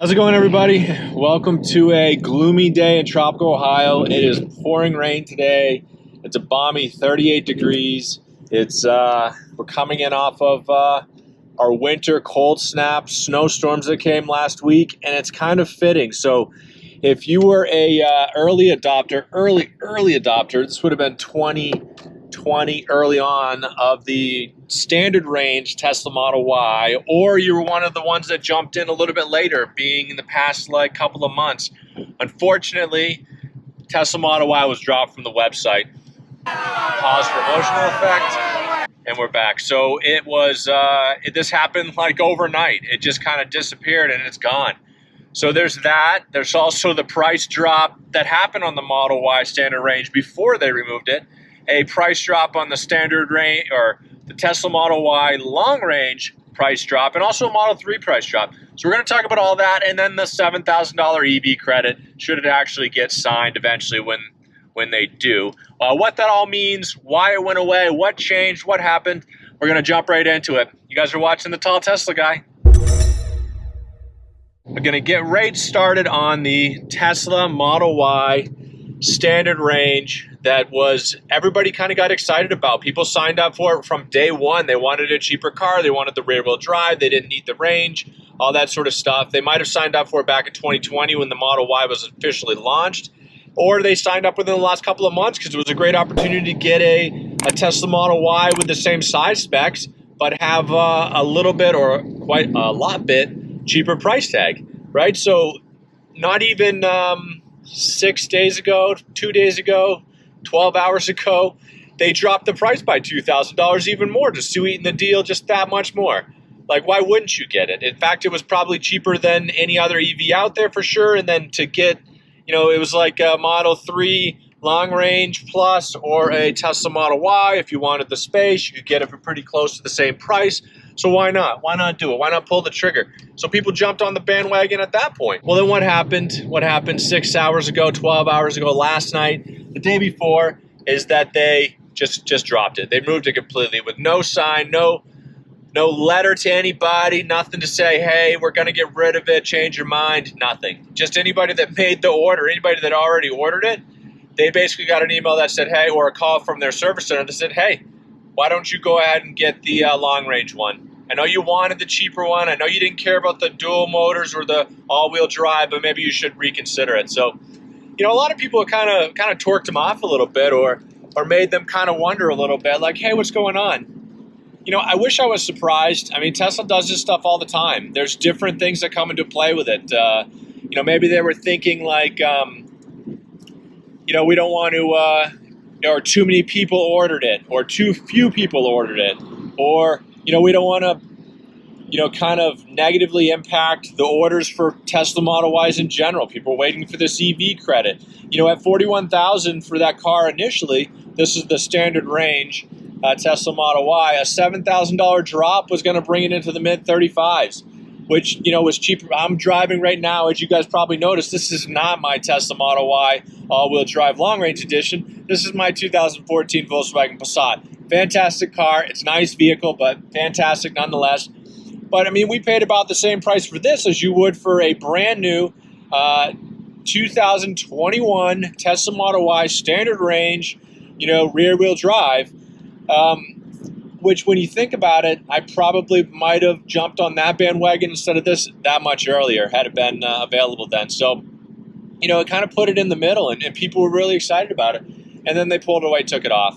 How's it going, everybody? Welcome to a gloomy day in tropical Ohio. It is pouring rain today. It's a balmy 38 degrees. We're coming in off of our winter cold snap snowstorms that came last week, and it's kind of fitting. So if you were a early adopter, this would have been 2020 early on of the standard range Tesla Model Y, or you were one of the ones that jumped in a little bit later, being in the past couple of months. Unfortunately, Tesla Model Y was dropped from the website. Pause for emotional effect, and we're back. So it was this happened overnight. It just kind of disappeared and it's gone. So there's that. There's also the price drop that happened on the Model Y standard range before they removed it. A price drop on the standard range, or the Tesla Model Y long range price drop, and also a Model 3 price drop. So we're going to talk about all that, and then the $7,000 EV credit, should it actually get signed eventually when they do. What that all means, why it went away, what changed, what happened. We're going to jump right into it. You guys are watching The Tall Tesla Guy. We're going to get right started on the Tesla Model Y standard range that was everybody kind of got excited about. People signed up for it from day one. They wanted a cheaper car. They wanted the rear-wheel drive. They didn't need the range, all that sort of stuff. They might have signed up for it back in 2020 when the Model Y was officially launched, or they signed up within the last couple of months because it was a great opportunity to get a Tesla Model Y with the same size specs, but have a little bit or quite a lot bit cheaper price tag, right? So not even 6 days ago, 2 days ago, 12 hours ago, they dropped the price by $2,000 even more to sweeten the deal just that much more. Like, why wouldn't you get it? In fact, it was probably cheaper than any other EV out there for sure. And then to get, it was like a Model 3 long range plus or a Tesla Model Y. If you wanted the space, you could get it for pretty close to the same price. So why not? Why not do it? Why not pull the trigger? So people jumped on the bandwagon at that point. Well, then what happened? What happened 6 hours ago, 12 hours ago, last night, the day before, is that they just dropped it. They moved it completely with no sign, no letter to anybody, nothing to say, hey, we're going to get rid of it, change your mind, nothing. Just anybody that made the order, anybody that already ordered it, they basically got an email that said, hey, or a call from their service center that said, hey, why don't you go ahead and get the long range one? I know you wanted the cheaper one. I know you didn't care about the dual motors or the all-wheel drive, but maybe you should reconsider it. So, a lot of people kind of torqued them off a little bit, or made them kind of wonder a little bit, like, hey, what's going on? I wish I was surprised. I mean, Tesla does this stuff all the time. There's different things that come into play with it. Maybe they were thinking like, we don't want to, or too many people ordered it, or too few people ordered it, or we don't want to, kind of negatively impact the orders for Tesla Model Ys in general. People are waiting for this EV credit. At $41,000 for that car initially, this is the standard range Tesla Model Y. A $7,000 drop was going to bring it into the mid-35s, which, was cheaper. I'm driving right now, as you guys probably noticed. This is not my Tesla Model Y all-wheel drive long-range edition. This is my 2014 Volkswagen Passat. Fantastic car. It's a nice vehicle, but fantastic nonetheless. But, I mean, we paid about the same price for this as you would for a brand new 2021 Tesla Model Y standard range, rear-wheel drive, which when you think about it, I probably might have jumped on that bandwagon instead of this that much earlier had it been available then. So, it kind of put it in the middle, and people were really excited about it. And then they pulled it away, took it off.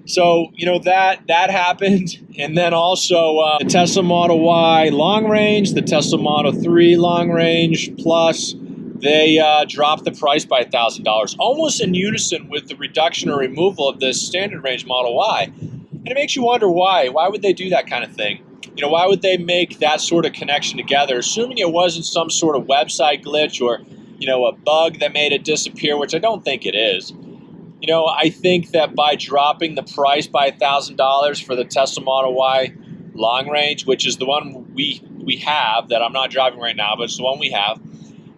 So, that happened. And then also the Tesla Model Y long range, the Tesla Model 3 long range plus, they dropped the price by $1,000, almost in unison with the reduction or removal of this standard range Model Y. And it makes you wonder why. Why would they do that kind of thing? Why would they make that sort of connection together, assuming it wasn't some sort of website glitch or, a bug that made it disappear, which I don't think it is. I think that by dropping the price by $1,000 for the Tesla Model Y long range, which is the one we have that I'm not driving right now, but it's the one we have,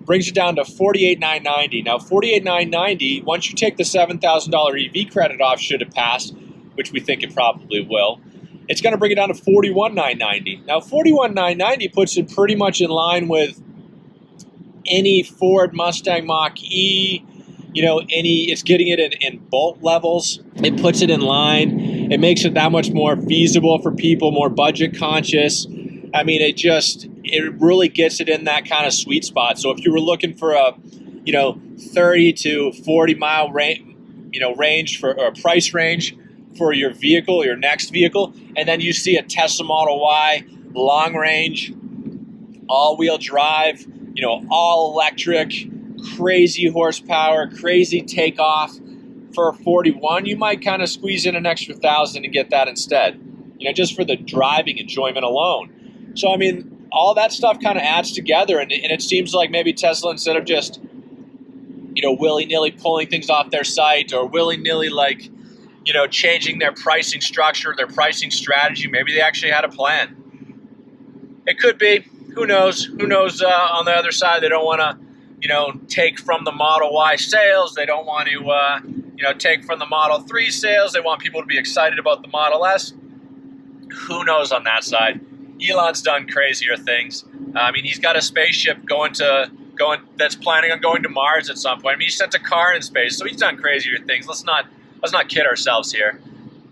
brings it down to $48,990. Now, $48,990, once you take the $7,000 EV credit off, should it pass, which we think it probably will, it's going to bring it down to $41,990. Now, $41,990 puts it pretty much in line with any Ford Mustang Mach-E, you know, it's getting it in bolt levels. It puts it in line. It makes it that much more feasible for people, more budget conscious. I mean, it really gets it in that kind of sweet spot. So if you were looking for a, you know, 30 to 40 mile range or a price range for your vehicle, your next vehicle, and then you see a Tesla Model Y, long range, all-wheel drive, you know, all electric, crazy horsepower, crazy takeoff for 41, you might kind of squeeze in an extra 1,000 and get that instead, you know, just for the driving enjoyment alone. So, I mean, all that stuff kind of adds together, and it seems like maybe Tesla, instead of just, you know, willy-nilly pulling things off their site or willy-nilly, like, you know, changing their pricing structure, their pricing strategy, maybe they actually had a plan. It could be. Who knows? Who knows? On the other side, they don't want to, you know, take from the Model Y sales. They don't want to, you know, take from the Model 3 sales. They want people to be excited about the Model S. Who knows on that side? Elon's done crazier things. I mean, he's got a spaceship that's planning on going to Mars at some point. I mean, he sent a car in space, so he's done crazier things. Let's not kid ourselves here.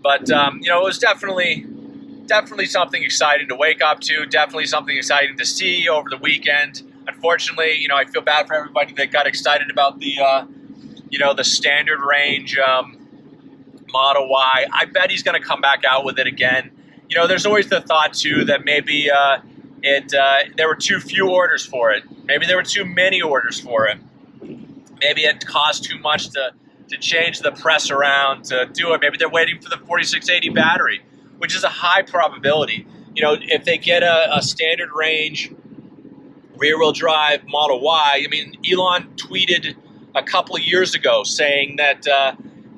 But you know, it was definitely something exciting to wake up to. Definitely something exciting to see over the weekend. Unfortunately, you know, I feel bad for everybody that got excited about the you know, the standard range Model Y. I bet he's going to come back out with it again. You know, there's always the thought too that maybe there were too few orders for it. Maybe there were too many orders for it. Maybe it cost too much to change the press around to do it. Maybe they're waiting for the 4680 battery, which is a high probability. You know, if they get a standard range rear-wheel drive Model Y, I mean, Elon tweeted a couple of years ago saying that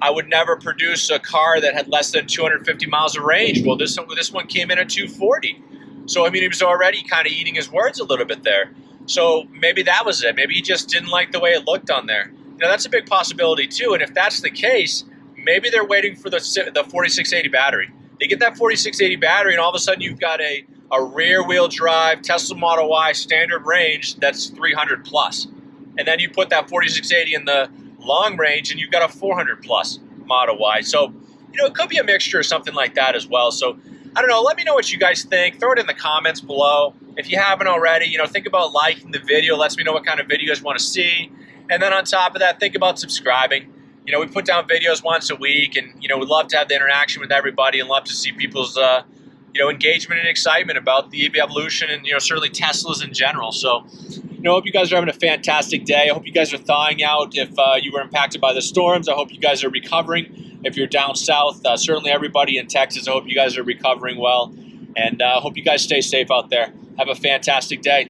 I would never produce a car that had less than 250 miles of range. Well, this one came in at 240. So, I mean, he was already kind of eating his words a little bit there. So maybe that was it. Maybe he just didn't like the way it looked on there. You know, that's a big possibility too. And if that's the case, maybe they're waiting for the 4680 battery. They get that 4680 battery, and all of a sudden you've got a rear-wheel drive Tesla Model Y standard range that's 300 plus. And then you put that 4680 in the long range, and you've got a 400 plus Model Y. So, you know, it could be a mixture or something like that as well. So, I don't know. Let me know what you guys think. Throw it in the comments below. If you haven't already, you know, think about liking the video. Lets me know what kind of videos you want to see. And then on top of that, think about subscribing. You know, we put down videos once a week, and, you know, we'd love to have the interaction with everybody and love to see people's, you know, engagement and excitement about the EV evolution and, you know, certainly Teslas in general. So, you know, I hope you guys are having a fantastic day. I hope you guys are thawing out if you were impacted by the storms. I hope you guys are recovering. If you're down south, certainly everybody in Texas, I hope you guys are recovering well. And I hope you guys stay safe out there. Have a fantastic day.